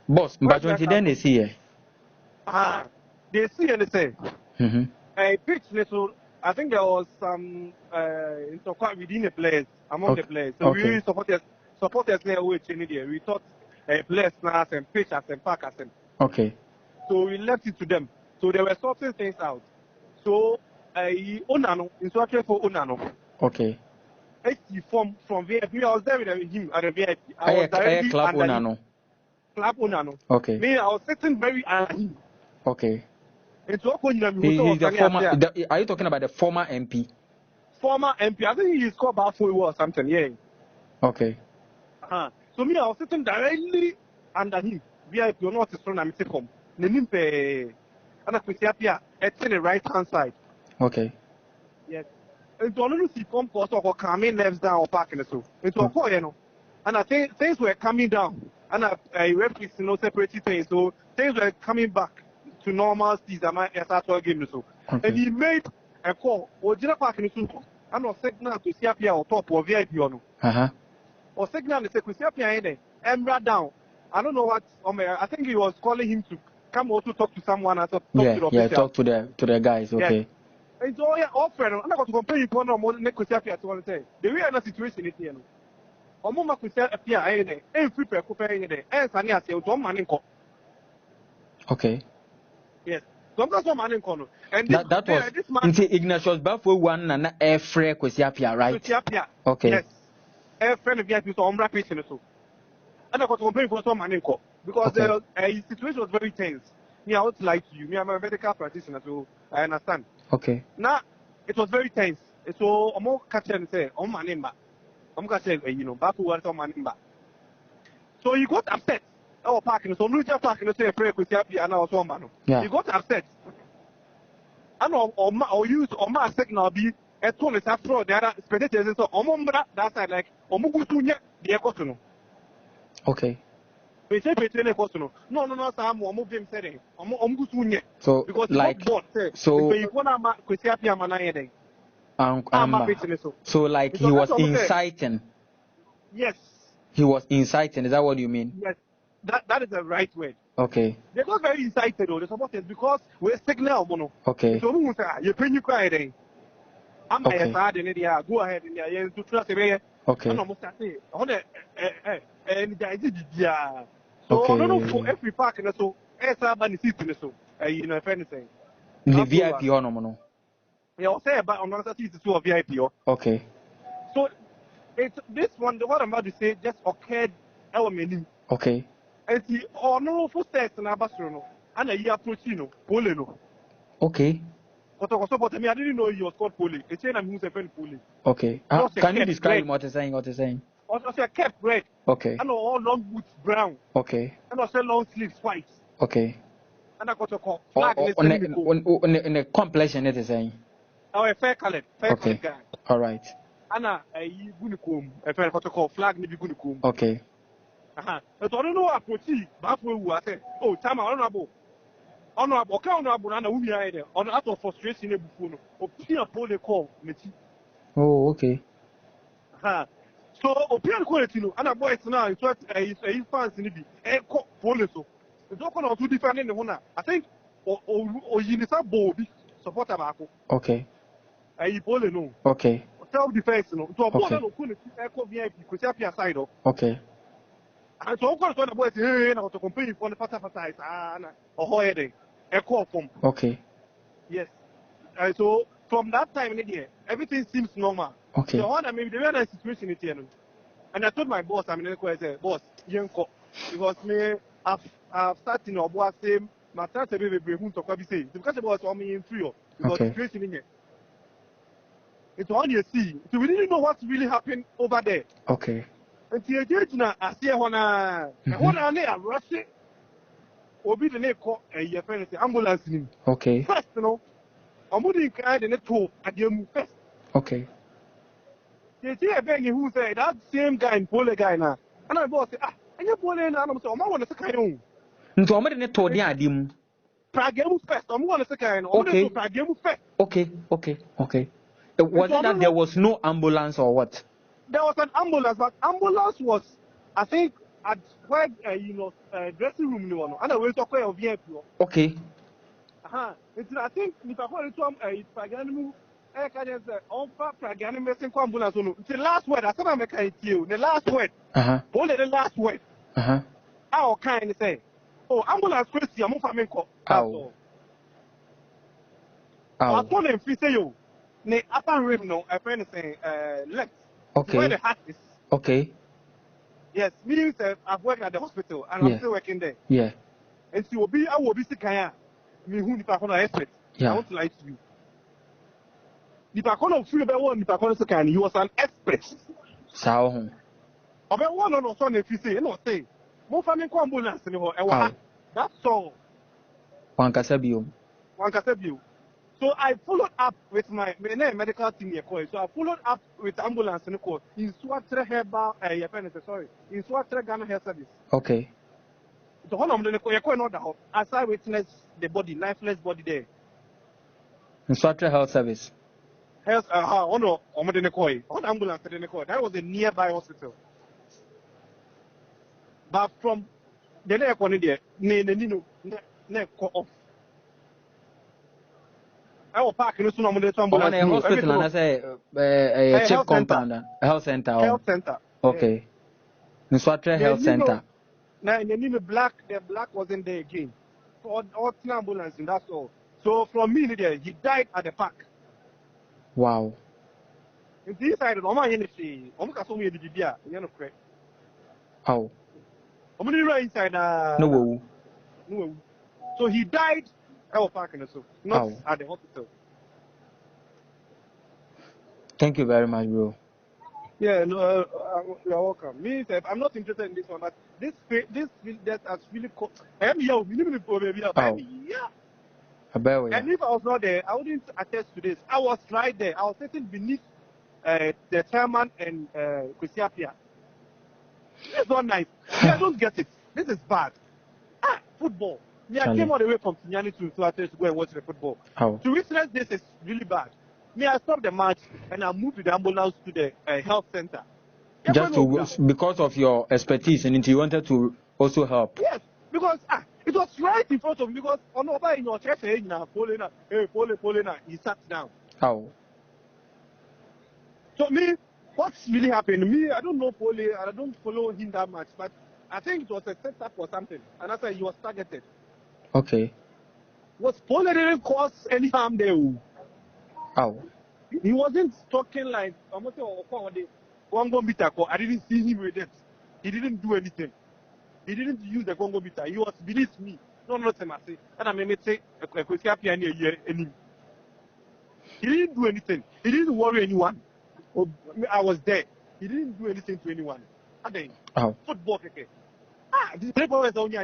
Boss, but when they see here. They see and they say. A pitch little. I think there was some quite within the players, among the players. So we supporters there were changing there. We thought players now and pitchers and packers and. Okay. So we left it to them. So they were sorting things out. So Onano, instructor for Onano. Okay. He from VIP. I was there with him at the VIP. I was directly Club Onano. Club Onano. Okay. Me, I was sitting very under him. Okay. He's the former. Are you talking about the former MP? Former MP. I think he scored about 4 or something. Yeah. Okay. So me, I was sitting directly under him. VIP, you know what is wrong? I'm taking. Nenimpe. And I could see here at the right hand side. Okay. Yes. And to only see come course or coming left down or parking so. It's a you know. And I think things were coming down. And I referees separated things. So things were coming back to normal speed. I might start game so. Okay. And he made a call. Or did I parking so? And no signal to see up here or top or VIP or no. Or signal to see up here and right down. I don't know what I think he was calling him to come also talk to someone and talk to the official. Talk to the guys, okay. Yeah. And so offer, I'm not going to compare you to one more than to say. The way I'm situation is here. Omoma could say appear any and free per coupé and Sanya say, don't man in. Okay. Yes. Don't go man in corner. And that was this man Ignatius Buffalo one and air free Quisiapia, right? Okay. Yes. Air friend of VIP so rapid so. And I got to complain for some man in court because the situation was very tense. Me, I would like to you. Me, I'm a medical practitioner, so I understand. Okay. Now, it was very tense. So, I'm more catching and say, oh, my name, I'm going to say, back to what my name. So, he got upset. Oh, parking. So, Lucia parking, say, pray with you, and I was one man. He got upset. I know, or use or my signal be at 20 after the other spectators. So, that side, like, Omugutunya, the Ecotono. Okay. We say no, Sam, or move him setting. So, because like, so you want to so, like, he was inciting. Yes. He was inciting. Is that what you mean? Yes. That is the right word. Okay. They got very incited, though. The supporters because we're signal, mono. Okay. So, you pay you cry. I'm a sad in India. Go ahead in there to trust me. Okay. I'm almost say, and I did so I don't know for every park and so urban system so if anything. The VIP or no? Yeah, I'll say about another season to a VIP. Okay. So this one, what I'm about to say, just occurred element. Okay. And see, no for steps and Abasrono, and a year Puccino, Pooley. Okay. But I didn't know he was called Pooley. It's saying I'm a friend Pooley. Okay. Can you describe what you're saying? Also, I kept red. Okay. And all long boots brown. Okay. And also long sleeves white. Okay. And I got a call. On the complexion, it is saying. Oh, a fair colored guy. All right. Anna, a unicorn, a fair protocol flag, maybe unicorn. Okay. But I don't know what Pochi, Bafu, I said, oh, Tama, honorable. Honorable, honorable, and a woman on out of frustration, a buffon, or Pia Pole call, Mitty. Oh, okay. So, Opian quality, and a boy now, it's what a fans in the police. It's all going to different in the one. I think, or Unisa Bobby support Abaco. Okay. I Pole no. Okay. Self defense, no. To a boy, no, couldn't echo VIP, because you have side. Okay. And so, of course, when the boy say, now to complain for the Pata or Hoyade, a call from. Okay. Yes. And so, from that time in the year, everything seems normal. Okay. So, I mean, the real situation is here. And I told my boss, I mean, I said, boss, because me, I've started in our same, my son's a baby, who to come say, because it was on me in three, because the situation in here. It's on you see. So, we didn't know what's really happening over there. Okay. And the I see one, I rush it. Or be the name called a friend, ambulance. Okay. First, I'm moving kind and a tool at your first. Okay. They say a begging who said that same guy in Pooley guy now. And I boss, and you're Pooley and I'm so I want to say, no, I'm going to tell you, Pragam first. I'm going to say, okay, Pragam first. Okay. Was it that there was no ambulance or what? There was an ambulance, but ambulance was, I think, at where dressing room no one. And I will talk of VIP. Okay. I think if I call it some Praganimu, I can just say, on Praganimus and Kwambula. The last word, I said I'm a you. The last word. Only the last word. How kind of say, oh, ambulance Christy, I'm moving call. Oh. I told him, if say you, the upper rim, no, a friend saying, left. Okay. Where the heart is. Okay. Yes, meaning I've worked at the hospital and I'm still working there. Yeah. And so I will be sick. Me who if I want to expert. I want to lie to you. If I can't feel about one, if I can't say he was an expert. So. About one or son if you say, no say. More family ambulance anymore. That's all. One Casabio. So I followed up with my medical team here. So I followed up with ambulance in Swatre Herbal, in Swatre Ghana Health Service. Okay. So how long as I witnessed the body, lifeless body there. In Swatre Health Service. Health, on ambulance that was a nearby hospital. But from the neck on there, neck off. I was parking this one on the ambulance. On a hospital, and I say a chip compound, a health center. Health center. Okay. In Swatre Health Center. Now, in the black wasn't there again. So all ambulance, and that's all. So from me there, he died at the park. Wow. In this side, I'm not going to say, I'm not going to be correct. How? I'm going to right inside. No. So he died at the park, not at the hospital. Thank you very much, bro. Yeah, no, you're welcome. Me, I'm not interested in this one, but this that has really caught. And if I was not there, I wouldn't attest to this. I was right there. I was sitting beneath the chairman and Kusiapia. This is not nice. I don't get it. This is bad. Football. I came all the way from Tinyani to Tuates to go and watch the football. How? To witness this is really bad. I stopped the match and I moved with the ambulance to the health center. Because of your expertise and you wanted to also help. Yes, because it was right in front of me. Because on over in your chest, Pooley, he sat down. How? So what's really happened to me? I don't know Pooley, I don't follow him that much, but I think it was a setup or something. And I said he was targeted. Okay. Was Pooley didn't cause any harm there? How? He wasn't talking like I didn't see him with it. He didn't do anything. He didn't use the Congo meter. He was beneath me. No, not him. And I may say he didn't do anything. He didn't worry anyone. I was there. He didn't do anything to anyone. Football. The people was only